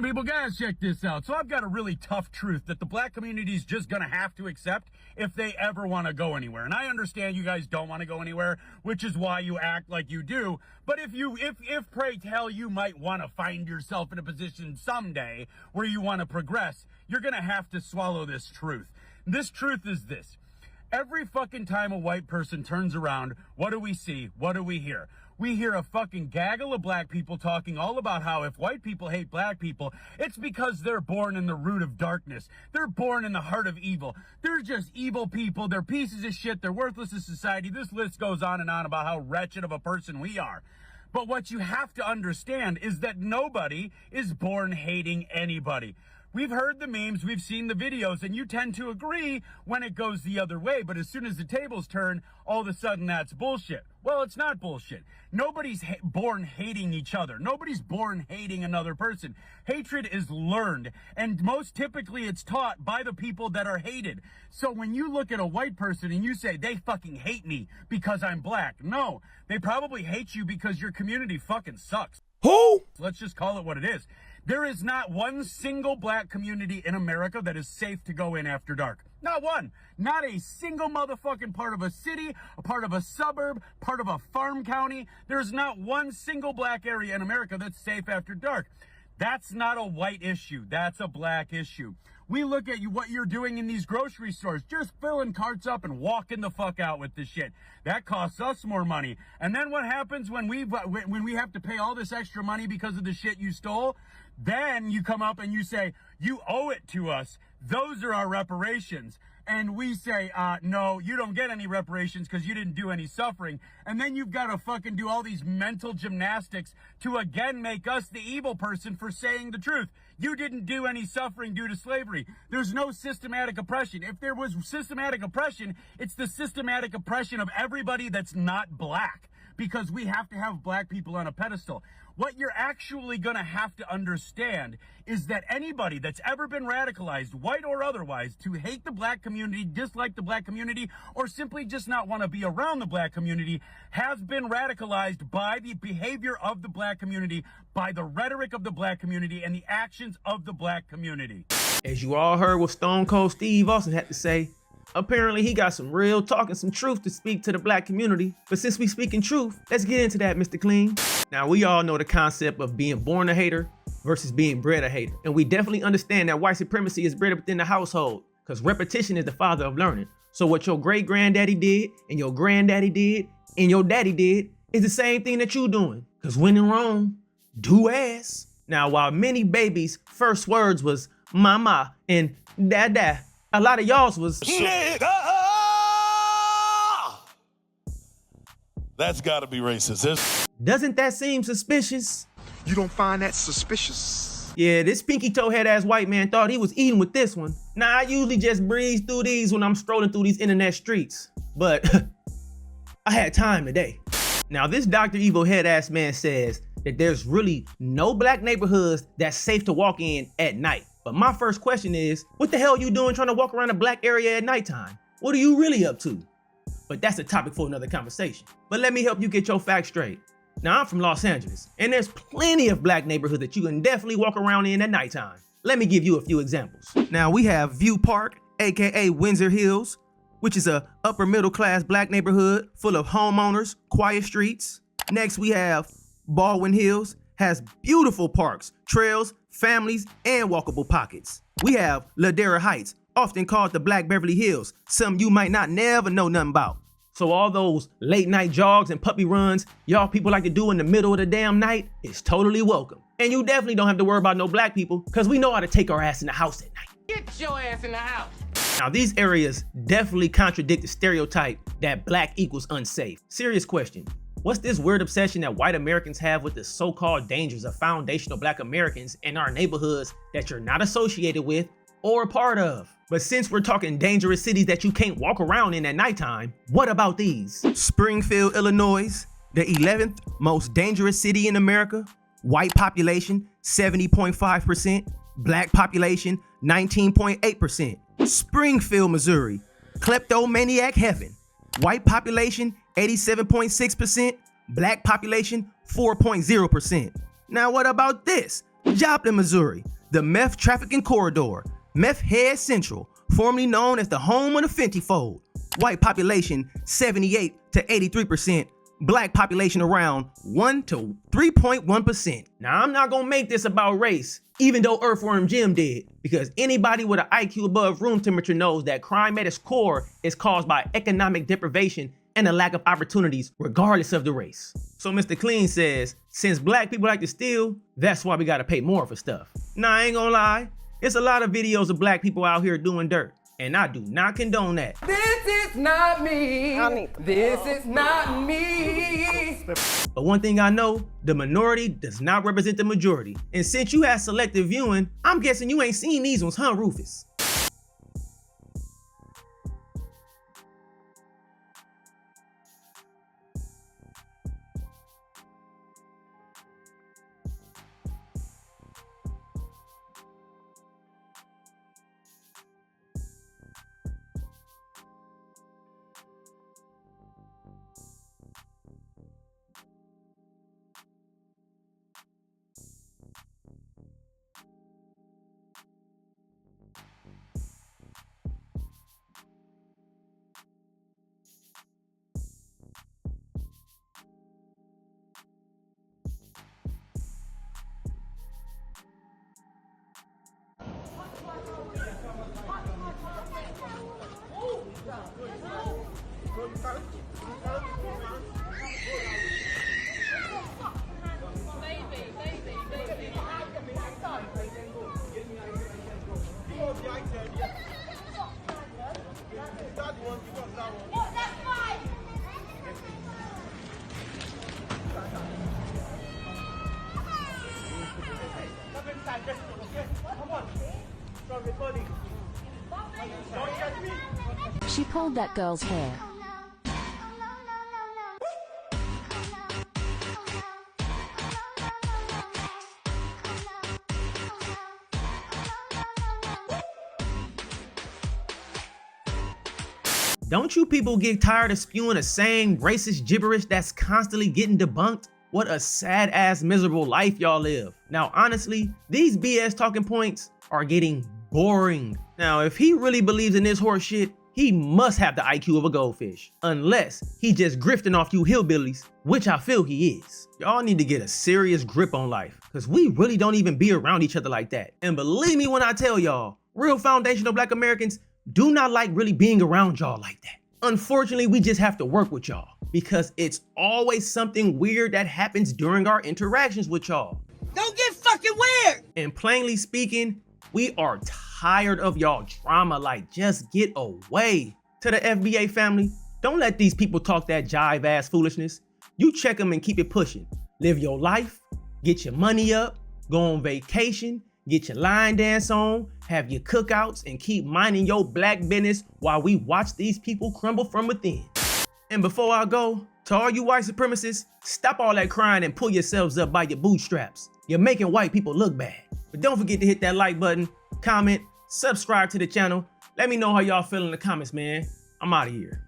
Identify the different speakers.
Speaker 1: people, guys, check this out. So I've got a really tough truth that the black community is just gonna have to accept if they ever want to go anywhere. And I understand you guys don't want to go anywhere, which is why you act like you do. But if pray tell you might want to find yourself in a position someday where you want to progress, you're gonna have to swallow this truth. This truth is this. Every fucking time a white person turns around, what do we see? What do we hear? We hear a fucking gaggle of black people talking all about how if white people hate black people, it's because they're born in the root of darkness. They're born in the heart of evil. They're just evil people. They're pieces of shit. They're worthless to society. This list goes on and on about how wretched of a person we are. But what you have to understand is that nobody is born hating anybody. We've heard the memes, we've seen the videos, and you tend to agree when it goes the other way. But as soon as the tables turn, all of a sudden that's bullshit. Well, it's not bullshit. Nobody's born hating each other. Nobody's born hating another person. Hatred is learned, and most typically it's taught by the people that are hated. So when you look at a white person and you say, they fucking hate me because I'm black. No, they probably hate you because your community fucking sucks.
Speaker 2: Who?
Speaker 1: Let's just call it what it is. There is not one single black community in America that is safe to go in after dark. Not one. Not a single motherfucking part of a city, a part of a suburb, part of a farm county. There's not one single black area in America that's safe after dark. That's not a white issue. That's a black issue. We look at what you're doing in these grocery stores, just filling carts up and walking the fuck out with this shit. That costs us more money. And then what happens when we have to pay all this extra money because of the shit you stole? Then you come up and you say, you owe it to us. Those are our reparations. And we say, no, you don't get any reparations because you didn't do any suffering. And then you've got to fucking do all these mental gymnastics to again make us the evil person for saying the truth. You didn't do any suffering due to slavery. There's no systematic oppression. If there was systematic oppression, it's the systematic oppression of everybody that's not black, because we have to have black people on a pedestal. What you're actually going to have to understand is that anybody that's ever been radicalized, white or otherwise, to hate the black community, dislike the black community, or simply just not want to be around the black community, has been radicalized by the behavior of the black community, by the rhetoric of the black community, and the actions of the black community.
Speaker 2: As you all heard what Stone Cold Steve Austin had to say, apparently he got some real talk and some truth to speak to the black community. But since we speaking truth, let's get into that, Mr. Clean. Now, we all know the concept of being born a hater versus being bred a hater. And we definitely understand that white supremacy is bred within the household, because repetition is the father of learning. So what your great granddaddy did, and your granddaddy did, and your daddy did, is the same thing that you doing. Because when in Rome, do as. Now, while many babies' first words was mama and dada, a lot of y'all's was
Speaker 3: nigga. That's gotta be racist.
Speaker 2: Doesn't that seem suspicious?
Speaker 4: You don't find that suspicious?
Speaker 2: Yeah, this pinky toe head ass white man thought he was eating with this one. Now, I usually just breeze through these when I'm strolling through these internet streets, but I had time today. Now, this Dr. Evil head ass man says that there's really no black neighborhoods that's safe to walk in at night. But my first question is, what the hell are you doing trying to walk around a black area at nighttime? What are you really up to? But that's a topic for another conversation. But let me help you get your facts straight. Now, I'm from Los Angeles, and there's plenty of black neighborhoods that you can definitely walk around in at nighttime. Let me give you a few examples. Now, we have View Park, aka Windsor Hills, which is a upper middle class black neighborhood full of homeowners, quiet streets. Next, we have Baldwin Hills, has beautiful parks, trails, families, and walkable pockets. We have Ladera Heights, often called the Black Beverly Hills, some you might not never know nothing about. So all those late night jogs and puppy runs y'all people like to do in the middle of the damn night is totally welcome. And you definitely don't have to worry about no black people, because we know how to take our ass in the house at night.
Speaker 5: Get your ass in the house.
Speaker 2: Now, these areas definitely contradict the stereotype that black equals unsafe. Serious question. What's this weird obsession that white Americans have with the so-called dangers of foundational black Americans in our neighborhoods that you're not associated with or a part of? But since we're talking dangerous cities that you can't walk around in at nighttime, what about these? Springfield, Illinois, the 11th most dangerous city in America. White population, 70.5%. Black population, 19.8%. Springfield, Missouri, kleptomaniac heaven. White population, 87.6%. Black population, 4.0%. Now what about this? Joplin, Missouri, the meth trafficking corridor, meth head central, formerly known as the home of the Fenty Fold. White population 78 to 83%, black population around 1 to 3.1%. Now I'm not gonna make this about race, even though Earthworm Jim did, because anybody with an IQ above room temperature knows that crime at its core is caused by economic deprivation and a lack of opportunities regardless of the race. So Mr. Clean says, since black people like to steal, that's why we gotta pay more for stuff. Nah, I ain't gonna lie, it's a lot of videos of black people out here doing dirt, and I do not condone that.
Speaker 3: This is not me. This is not me.
Speaker 2: But one thing I know, the minority does not represent the majority. And since you had selective viewing, I'm guessing you ain't seen these ones, huh, Rufus?
Speaker 5: She pulled that girl's hair.
Speaker 2: Don't you people get tired of spewing the same racist gibberish that's constantly getting debunked? What a sad ass miserable life y'all live. Now honestly, these BS talking points are getting boring. Now if he really believes in this horse shit, he must have the IQ of a goldfish. Unless he just grifting off you hillbillies, which I feel he is. Y'all need to get a serious grip on life, cause we really don't even be around each other like that. And believe me when I tell y'all, real foundational black Americans do not like really being around y'all like that. Unfortunately, we just have to work with y'all because it's always something weird that happens during our interactions with y'all.
Speaker 3: Don't get fucking weird.
Speaker 2: And plainly speaking, we are tired of y'all drama. Like, just get away. To the FBA family, don't let these people talk that jive ass foolishness. You check them and keep it pushing. Live your life, get your money up, go on vacation, get your line dance on, have your cookouts, and keep minding your black business while we watch these people crumble from within. And before I go, to all you white supremacists, stop all that crying and pull yourselves up by your bootstraps. You're making white people look bad. But don't forget to hit that like button, comment, subscribe to the channel. Let me know how y'all feel in the comments, man. I'm out of here.